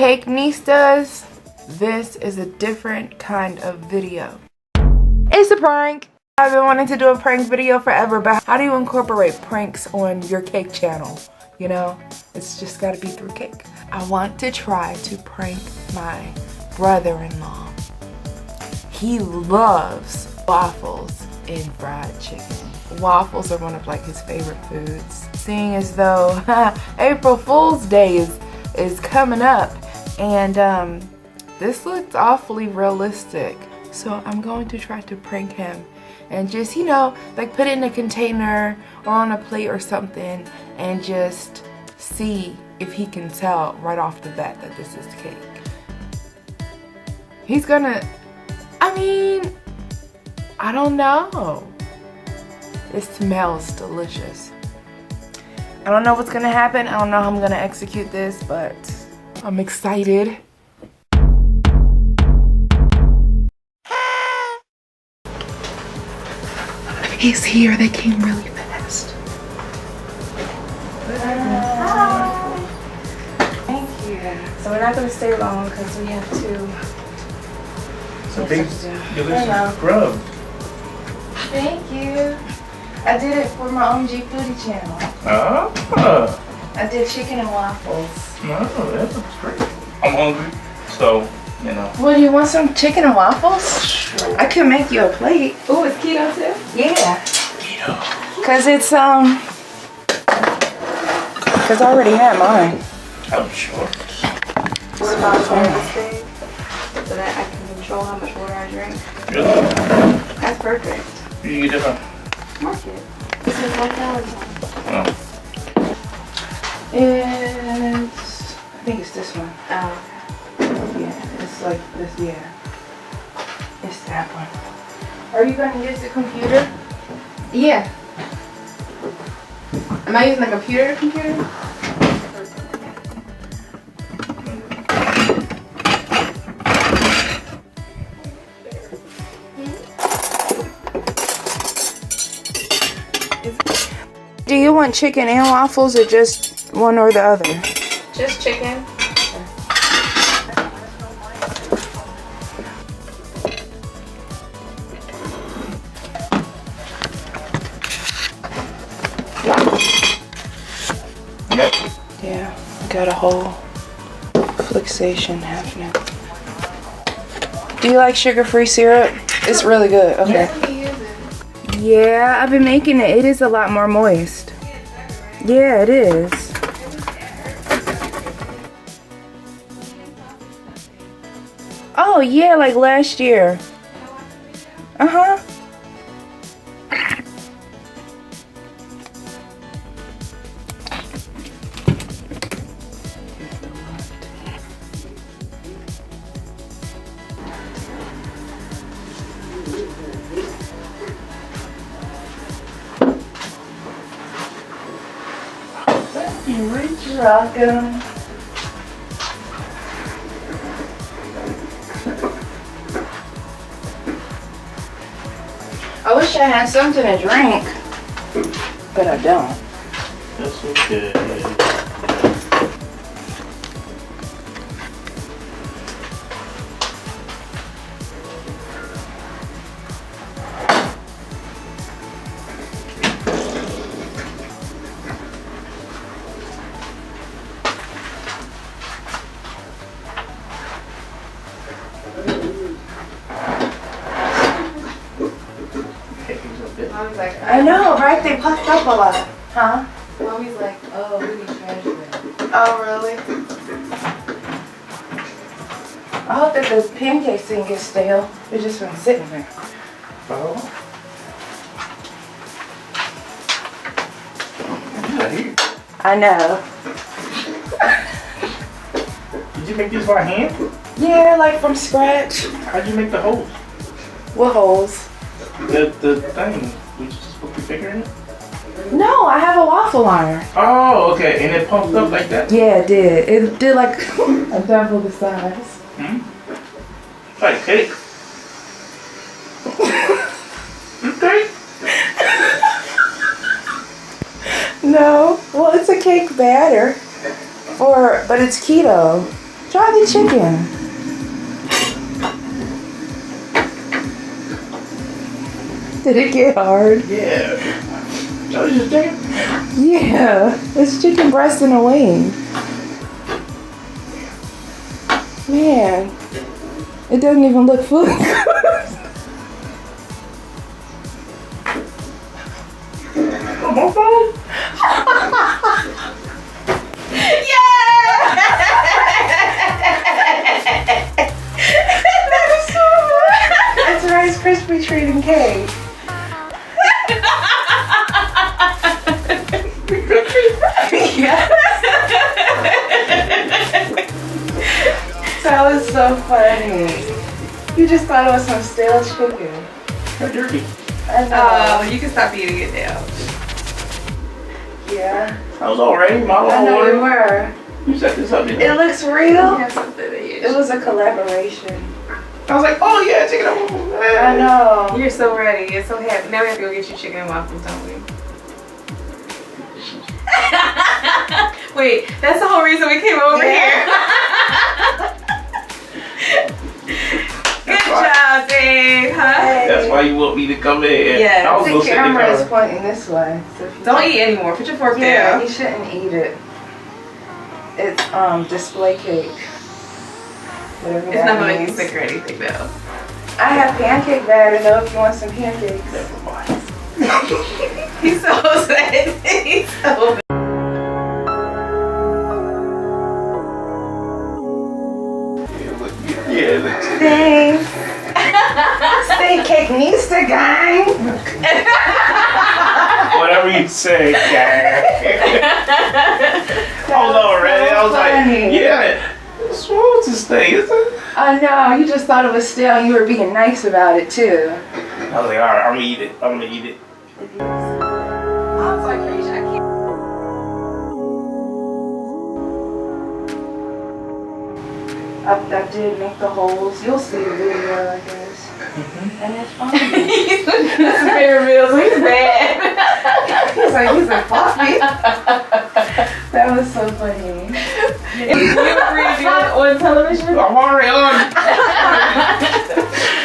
Cake Nistas, this is a different kind of video. It's a prank. I've been wanting to do a prank video forever, but how do you incorporate pranks on your cake channel? You know, it's just gotta be through cake. I want to try to prank my brother-in-law. He loves waffles and fried chicken. Waffles are one of like his favorite foods. Seeing as though April Fool's Day is coming up, and this looks awfully realistic. So I'm going to try to prank him and just, you know, like put it in a container or on a plate or something and just see if he can tell right off the bat that this is cake. He's gonna, I mean, I don't know. It smells delicious. I don't know what's gonna happen. I don't know how I'm gonna execute this, but I'm excited. He's here. They came really fast. Hi. Thank you. So we're not going to stay long because we have to. So things you listen grub. Thank you. I did it for my Ohemgee Foodie channel. Oh. I did chicken and waffles. No, that looks great. I'm hungry, so you know. Well, do you want some chicken and waffles? Sure. I could make you a plate. Oh, it's keto too? Yeah. Keto. Cause it's cause I already had mine. I'm sure. What about this thing? So that I can control how much water I drink. Really? That's perfect. You get different. Market. This is 1 calorie. Oh. It's, I think it's this one. Oh. Yeah, it's like this, yeah. It's that one. Are you gonna use the computer? Yeah. Am I using a computer? Do you want chicken and waffles or just one or the other? Just chicken. Yep. Yeah, got a whole fixation happening. Do you like sugar-free syrup? It's really good. Okay. Yeah, I've been making it. It is a lot more moist. Yeah, it is. Oh, yeah, like last year. Uh-huh. You're welcome. I wish I had something to drink, but I don't. That's okay. I know, right? They puffed up a lot. Huh? Mommy's like, oh, we need trash bin. Oh, really? I hope that the pancakes didn't get stale. They've just been sitting there. Oh. Yeah, I know. did you make these by hand? Yeah, like from scratch. How'd you make the holes? What holes? The thing. We just put the finger in it? No, I have a waffle iron. Oh, okay. And it pumped up like that? Yeah, it did. It did like a double the size. Hmm? Like cake. Okay. No, well, it's a cake batter, but it's keto. Try the chicken. Did it get hard? Yeah. So you just chicken? Yeah. It's chicken breast and a wing. Man. It doesn't even look fully good. On my phone? It's Rice Krispie treat and cake. Yeah. That was so funny. You just thought it was some stale chicken. How dirty. I know. Oh, you can stop eating it now. Yeah. I was already my I know you order. were. You set this up, didn't It you? looks real. That's something that you It was a collaboration. I was like, oh yeah, chicken and waffles. I know. You're so ready. You're so happy. Now we have to go get you chicken and waffles, don't we? Wait, that's the whole reason we came over here. Good job, Dave, huh? That's why you want me to come in. Yeah, I was The gonna sit in the camera is car. pointing this way. So if you Don't eat anymore. Put your fork Yeah, down. you shouldn't eat it. It's display cake. Whatever It's that not gonna make you means. sick or anything, though. I have pancake batter though if you want some pancakes. Never mind. He's so sad. He's so Yeah, look. Thanks. Stay cake Nista gang. Whatever you say, gang. Hold on, Randy. I was like, funny. yeah. What's wrong with this thing? Is it? I know, you just thought it was stale and you were being nice about it too. I was like, all right, I'm gonna eat it. I'm gonna eat it. I'm sorry, Keisha. I can't. I did make the holes. You'll see the video, I guess. And it's fine. That's his favorite meals. He's bad. He's like, fuck me. That was so funny. You agree to do it on television? I'm already on.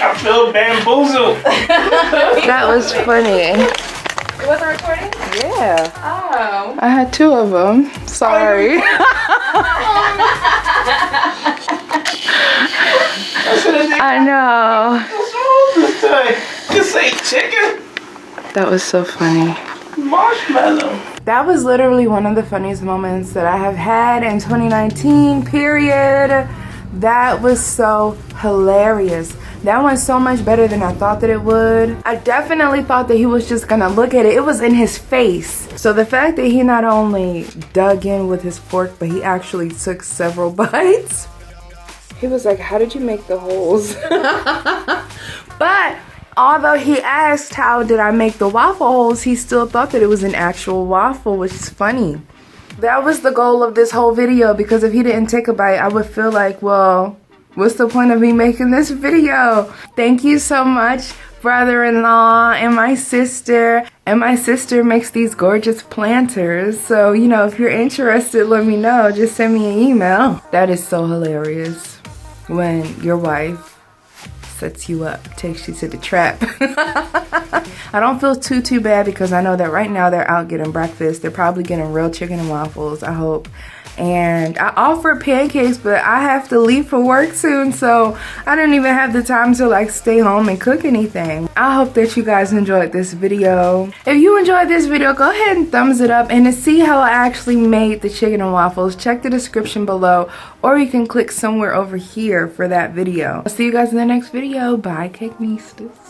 I feel bamboozled. That was funny. It wasn't recording? Yeah. Oh. I had 2 of them. Sorry. I know. What's wrong with this thing? This ain't chicken. That was so funny. Marshmallow. That was literally one of the funniest moments that I have had in 2019, period. That was so hilarious. That went so much better than I thought that it would. I definitely thought that he was just gonna look at it. It was in his face. So the fact that he not only dug in with his fork, but he actually took several bites. He was like, how did you make the holes? But although he asked how did I make the waffle holes, he still thought that it was an actual waffle, which is funny. That was the goal of this whole video, because if he didn't take a bite, I would feel like, well, what's the point of me making this video? Thank you so much, brother-in-law and my sister. And my sister makes these gorgeous planters. So, you know, if you're interested, let me know. Just send me an email. That is so hilarious when your wife sets you up, takes you to the trap. I don't feel too bad, because I know that right now they're out getting breakfast. They're probably getting real chicken and waffles, I hope. And I offered pancakes, but I have to leave for work soon, so I don't even have the time to like stay home and cook anything. I hope that you guys enjoyed this video. If you enjoyed this video, go ahead and thumbs it up. And to see how I actually made the chicken and waffles, check the description below, or you can click somewhere over here for that video. I'll see you guys in the next video. Bye, Cake Nistas.